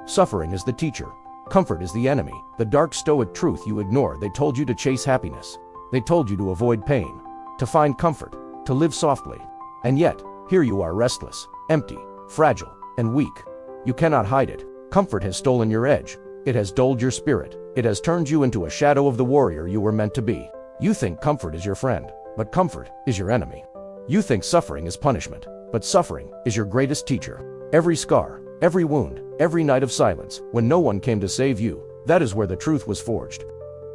Suffering is the teacher. Comfort is the enemy. The dark Stoic truth you ignore. They told you to chase happiness. They told you to avoid pain, to find comfort, to live softly. And yet, here you are, restless, empty, fragile, and weak. You cannot hide it. Comfort has stolen your edge. It has dulled your spirit. It has turned you into a shadow of the warrior you were meant to be. You think comfort is your friend, but comfort is your enemy. You think suffering is punishment, but suffering is your greatest teacher. Every scar, every wound, every night of silence, when no one came to save you, that is where the truth was forged.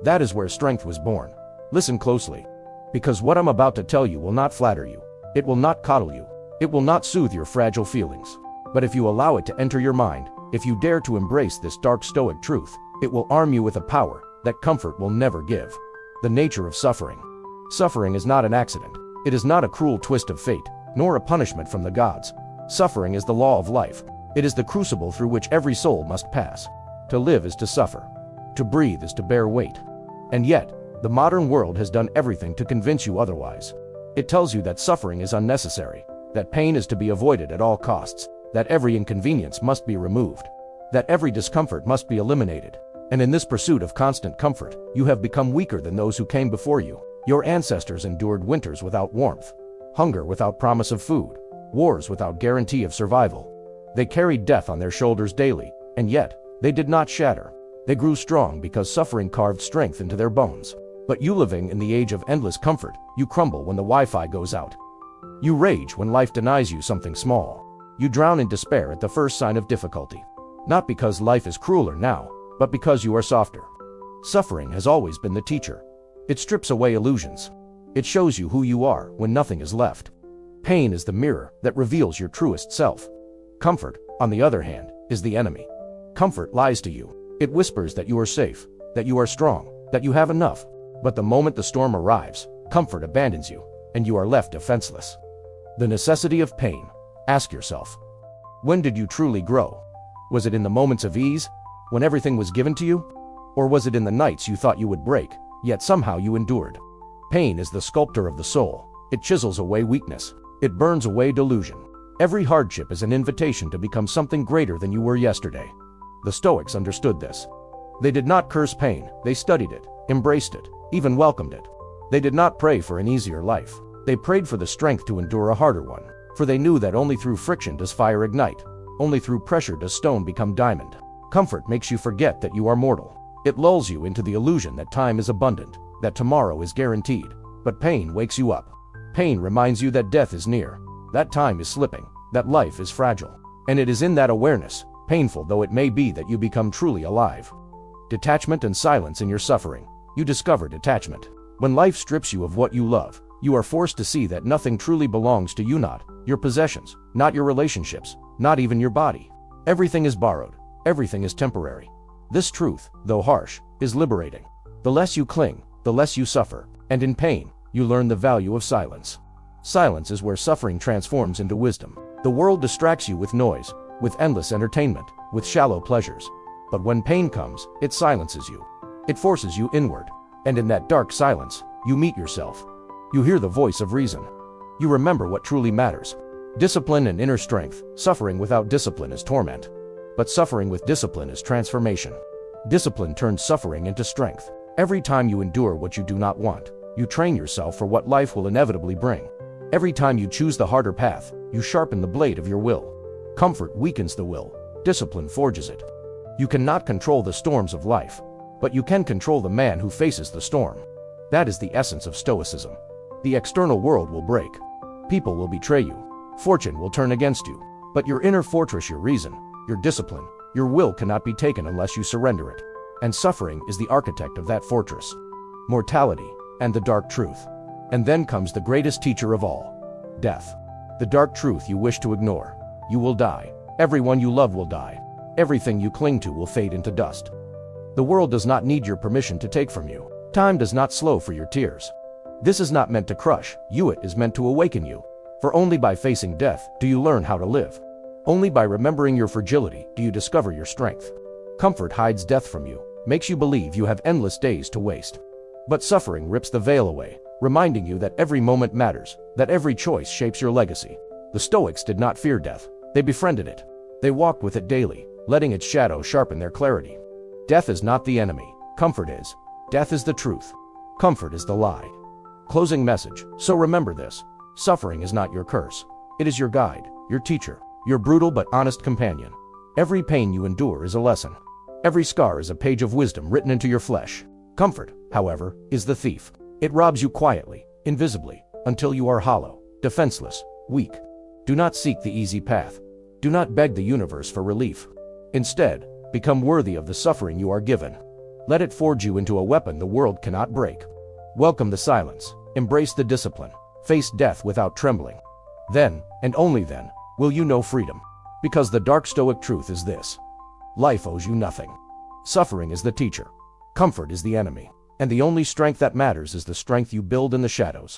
That is where strength was born. Listen closely, because what I'm about to tell you will not flatter you. It will not coddle you. It will not soothe your fragile feelings. But if you allow it to enter your mind, if you dare to embrace this dark Stoic truth, it will arm you with a power that comfort will never give. The nature of suffering. Suffering is not an accident. It is not a cruel twist of fate, nor a punishment from the gods. Suffering is the law of life. It is the crucible through which every soul must pass. To live is to suffer. To breathe is to bear weight. And yet, the modern world has done everything to convince you otherwise. It tells you that suffering is unnecessary, that pain is to be avoided at all costs, that every inconvenience must be removed, that every discomfort must be eliminated. And in this pursuit of constant comfort, you have become weaker than those who came before you. Your ancestors endured winters without warmth, hunger without promise of food, wars without guarantee of survival. They carried death on their shoulders daily, and yet, they did not shatter. They grew strong because suffering carved strength into their bones. But you, living in the age of endless comfort, you crumble when the Wi-Fi goes out. You rage when life denies you something small. You drown in despair at the first sign of difficulty. Not because life is crueler now, but because you are softer. Suffering has always been the teacher. It strips away illusions. It shows you who you are when nothing is left. Pain is the mirror that reveals your truest self. Comfort, on the other hand, is the enemy. Comfort lies to you. It whispers that you are safe, that you are strong, that you have enough. But the moment the storm arrives, comfort abandons you, and you are left defenseless. The necessity of pain. Ask yourself, when did you truly grow? Was it in the moments of ease, when everything was given to you? Or was it in the nights you thought you would break, yet somehow you endured? Pain is the sculptor of the soul. It chisels away weakness. It burns away delusion. Every hardship is an invitation to become something greater than you were yesterday. The Stoics understood this. They did not curse pain. They studied it, embraced it, even welcomed it. They did not pray for an easier life. They prayed for the strength to endure a harder one. For they knew that only through friction does fire ignite. Only through pressure does stone become diamond. Comfort makes you forget that you are mortal. It lulls you into the illusion that time is abundant, that tomorrow is guaranteed. But pain wakes you up. Pain reminds you that death is near, that time is slipping, that life is fragile. And it is in that awareness, painful though it may be, that you become truly alive. Detachment and silence in your suffering. You discover detachment. When life strips you of what you love, you are forced to see that nothing truly belongs to you, not your possessions, not your relationships, not even your body. Everything is borrowed. Everything is temporary. This truth, though harsh, is liberating. The less you cling, the less you suffer, and in pain, you learn the value of silence. Silence is where suffering transforms into wisdom. The world distracts you with noise, with endless entertainment, with shallow pleasures. But when pain comes, it silences you. It forces you inward. And in that dark silence, you meet yourself. You hear the voice of reason. You remember what truly matters. Discipline and inner strength. Suffering without discipline is torment. But suffering with discipline is transformation. Discipline turns suffering into strength. Every time you endure what you do not want, you train yourself for what life will inevitably bring. Every time you choose the harder path, you sharpen the blade of your will. Comfort weakens the will. Discipline forges it. You cannot control the storms of life, but you can control the man who faces the storm. That is the essence of Stoicism. The external world will break. People will betray you. Fortune will turn against you. But your inner fortress, your reason, your discipline, your will cannot be taken unless you surrender it. And suffering is the architect of that fortress. Mortality and the dark truth. And then comes the greatest teacher of all, death. The dark truth you wish to ignore. You will die. Everyone you love will die. Everything you cling to will fade into dust. The world does not need your permission to take from you. Time does not slow for your tears. This is not meant to crush you, it is meant to awaken you. For only by facing death do you learn how to live. Only by remembering your fragility do you discover your strength. Comfort hides death from you, makes you believe you have endless days to waste. But suffering rips the veil away, reminding you that every moment matters, that every choice shapes your legacy. The Stoics did not fear death. They befriended it. They walked with it daily, letting its shadow sharpen their clarity. Death is not the enemy, comfort is. Death is the truth. Comfort is the lie. Closing message. So remember this. Suffering is not your curse. It is your guide, your teacher, your brutal but honest companion. Every pain you endure is a lesson. Every scar is a page of wisdom written into your flesh. Comfort, however, is the thief. It robs you quietly, invisibly, until you are hollow, defenseless, weak. Do not seek the easy path. Do not beg the universe for relief. Instead, become worthy of the suffering you are given. Let it forge you into a weapon the world cannot break. Welcome the silence. Embrace the discipline. Face death without trembling. Then, and only then, will you know freedom. Because the dark Stoic truth is this. Life owes you nothing. Suffering is the teacher. Comfort is the enemy. And the only strength that matters is the strength you build in the shadows.